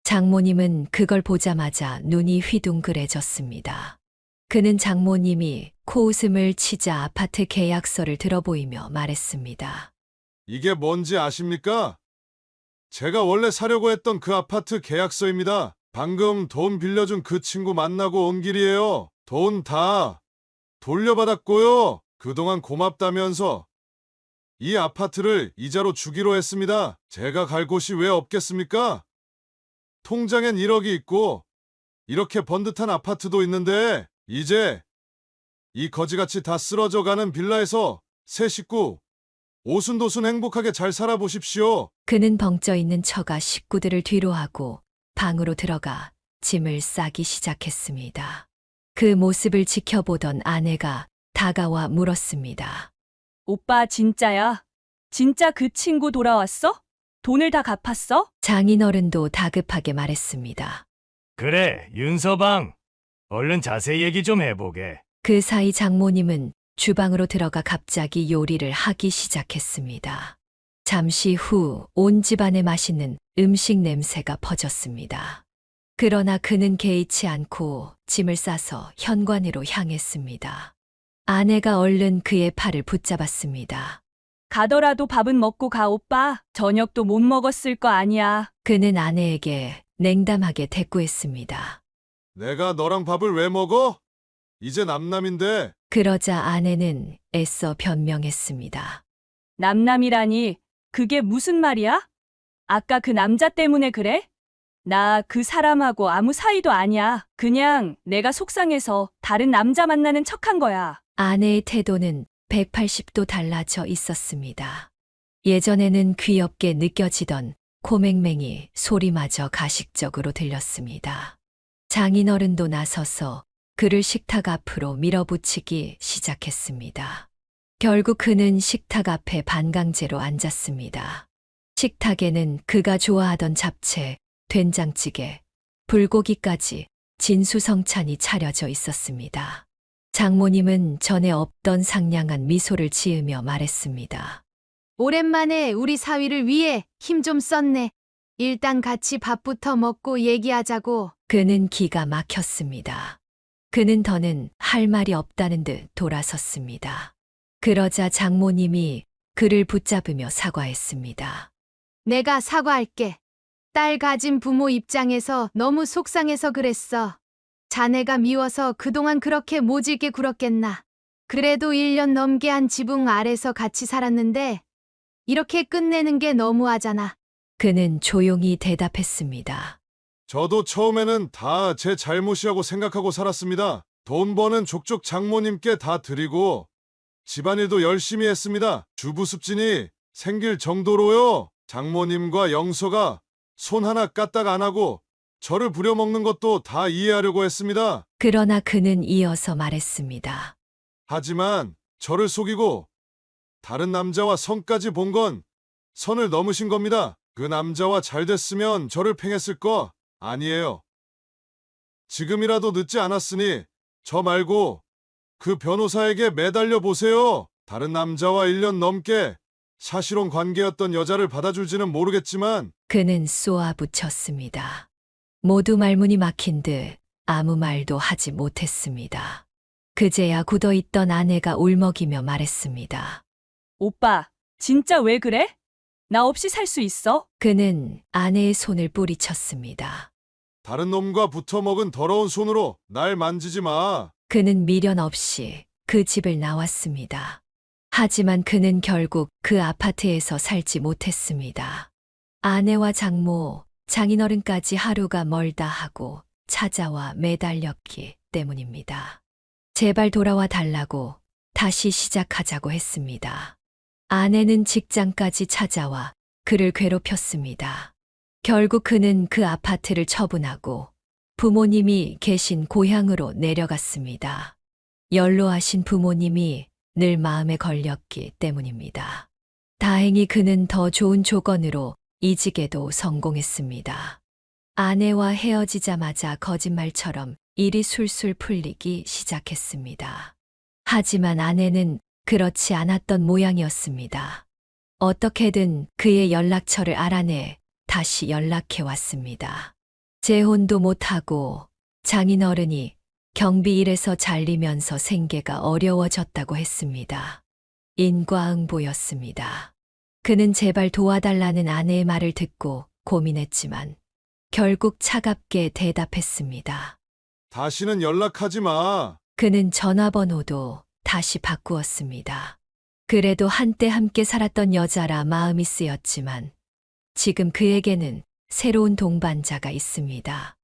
장모님은 그걸 보자마자 눈이 휘둥그레졌습니다. 그는 장모님이 코웃음을 치자 아파트 계약서를 들어보이며 말했습니다. 이게 뭔지 아십니까? 제가 원래 사려고 했던 그 아파트 계약서입니다. 방금 돈 빌려준 그 친구 만나고 온 길이에요. 돈 다 돌려받았고요. 그동안 고맙다면서 이 아파트를 이자로 주기로 했습니다. 제가 갈 곳이 왜 없겠습니까? 통장엔 1억이 있고 이렇게 번듯한 아파트도 있는데 이제 이 거지같이 다 쓰러져가는 빌라에서 세 식구 오순도순 행복하게 잘 살아보십시오. 그는 벙쪄 있는 처가 식구들을 뒤로하고 방으로 들어가 짐을 싸기 시작했습니다. 그 모습을 지켜보던 아내가 다가와 물었습니다. 오빠 진짜야? 진짜 그 친구 돌아왔어? 돈을 다 갚았어? 장인어른도 다급하게 말했습니다. 그래, 윤서방. 얼른 자세히 얘기 좀 해보게. 그 사이 장모님은 주방으로 들어가 갑자기 요리를 하기 시작했습니다. 잠시 후 온 집안에 맛있는 음식 냄새가 퍼졌습니다. 그러나 그는 개의치 않고 짐을 싸서 현관으로 향했습니다. 아내가 얼른 그의 팔을 붙잡았습니다. 가더라도 밥은 먹고 가, 오빠. 저녁도 못 먹었을 거 아니야. 그는 아내에게 냉담하게 대꾸했습니다. 내가 너랑 밥을 왜 먹어? 이제 남남인데. 그러자 아내는 애써 변명했습니다. 남남이라니, 그게 무슨 말이야? 아까 그 남자 때문에 그래? 나 그 사람하고 아무 사이도 아니야. 그냥 내가 속상해서 다른 남자 만나는 척한 거야. 아내의 태도는 180도 달라져 있었습니다. 예전에는 귀엽게 느껴지던 코맹맹이 소리마저 가식적으로 들렸습니다. 장인어른도 나서서 그를 식탁 앞으로 밀어붙이기 시작했습니다. 결국 그는 식탁 앞에 반강제로 앉았습니다. 식탁에는 그가 좋아하던 잡채, 된장찌개, 불고기까지 진수성찬이 차려져 있었습니다. 장모님은 전에 없던 상냥한 미소를 지으며 말했습니다. 오랜만에 우리 사위를 위해 힘 좀 썼네. 일단 같이 밥부터 먹고 얘기하자고. 그는 기가 막혔습니다. 그는 더는 할 말이 없다는 듯 돌아섰습니다. 그러자 장모님이 그를 붙잡으며 사과했습니다. 내가 사과할게. 딸 가진 부모 입장에서 너무 속상해서 그랬어. 자네가 미워서 그동안 그렇게 모질게 굴었겠나. 그래도 1년 넘게 한 지붕 아래서 같이 살았는데 이렇게 끝내는 게 너무하잖아. 그는 조용히 대답했습니다. 저도 처음에는 다 제 잘못이라고 생각하고 살았습니다. 돈 버는 족족 장모님께 다 드리고 집안일도 열심히 했습니다. 주부습진이 생길 정도로요. 장모님과 영서가 손 하나 까딱 안 하고 저를 부려먹는 것도 다 이해하려고 했습니다. 그러나 그는 이어서 말했습니다. 하지만 저를 속이고 다른 남자와 선까지 본 건 선을 넘으신 겁니다. 그 남자와 잘 됐으면 저를 팽했을 거 아니에요. 지금이라도 늦지 않았으니 저 말고 그 변호사에게 매달려 보세요. 다른 남자와 1년 넘게 사실혼 관계였던 여자를 받아줄지는 모르겠지만 그는 쏘아붙였습니다. 모두 말문이 막힌 듯 아무 말도 하지 못했습니다. 그제야 굳어있던 아내가 울먹이며 말했습니다. 오빠, 진짜 왜 그래? 나 없이 살 수 있어? 그는 아내의 손을 뿌리쳤습니다. 다른 놈과 붙어먹은 더러운 손으로 날 만지지 마. 그는 미련 없이 그 집을 나왔습니다. 하지만 그는 결국 그 아파트에서 살지 못했습니다. 아내와 장모, 장인어른까지 하루가 멀다 하고 찾아와 매달렸기 때문입니다. 제발 돌아와 달라고 다시 시작하자고 했습니다. 아내는 직장까지 찾아와 그를 괴롭혔습니다. 결국 그는 그 아파트를 처분하고 부모님이 계신 고향으로 내려갔습니다. 연로하신 부모님이 늘 마음에 걸렸기 때문입니다. 다행히 그는 더 좋은 조건으로 이직에도 성공했습니다. 아내와 헤어지자마자 거짓말처럼 일이 술술 풀리기 시작했습니다. 하지만 아내는 그렇지 않았던 모양이었습니다. 어떻게든 그의 연락처를 알아내 다시 연락해 왔습니다. 재혼도 못하고 장인어른이 경비일에서 잘리면서 생계가 어려워졌다고 했습니다. 인과응보였습니다. 그는 제발 도와달라는 아내의 말을 듣고 고민했지만 결국 차갑게 대답했습니다. 다시는 연락하지 마. 그는 전화번호도 다시 바꾸었습니다. 그래도 한때 함께 살았던 여자라 마음이 쓰였지만 지금 그에게는 새로운 동반자가 있습니다.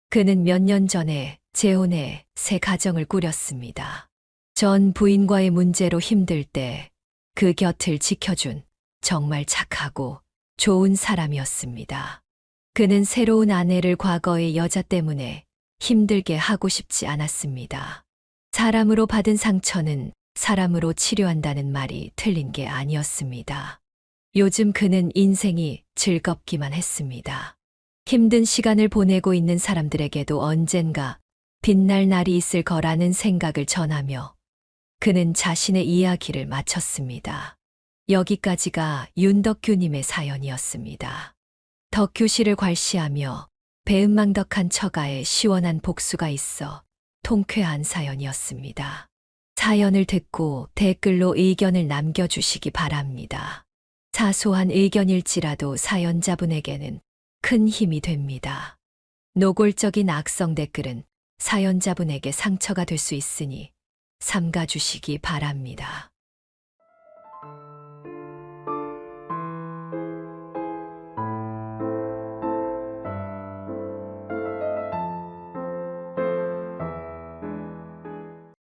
그는 몇 년 전에 재혼해 새 가정을 꾸렸습니다. 전 부인과의 문제로 힘들 때 그 곁을 지켜준 정말 착하고 좋은 사람이었습니다. 그는 새로운 아내를 과거의 여자 때문에 힘들게 하고 싶지 않았습니다. 사람으로 받은 상처는 사람으로 치료한다는 말이 틀린 게 아니었습니다. 요즘 그는 인생이 즐겁기만 했습니다. 힘든 시간을 보내고 있는 사람들에게도 언젠가 빛날 날이 있을 거라는 생각을 전하며 그는 자신의 이야기를 마쳤습니다. 여기까지가 윤덕규님의 사연이었습니다. 덕규씨를 괄시하며 배은망덕한 처가에 시원한 복수가 있어 통쾌한 사연이었습니다. 사연을 듣고 댓글로 의견을 남겨주시기 바랍니다. 사소한 의견일지라도 사연자분에게는 큰 힘이 됩니다. 노골적인 악성 댓글은 사연자분에게 상처가 될 수 있으니 삼가주시기 바랍니다.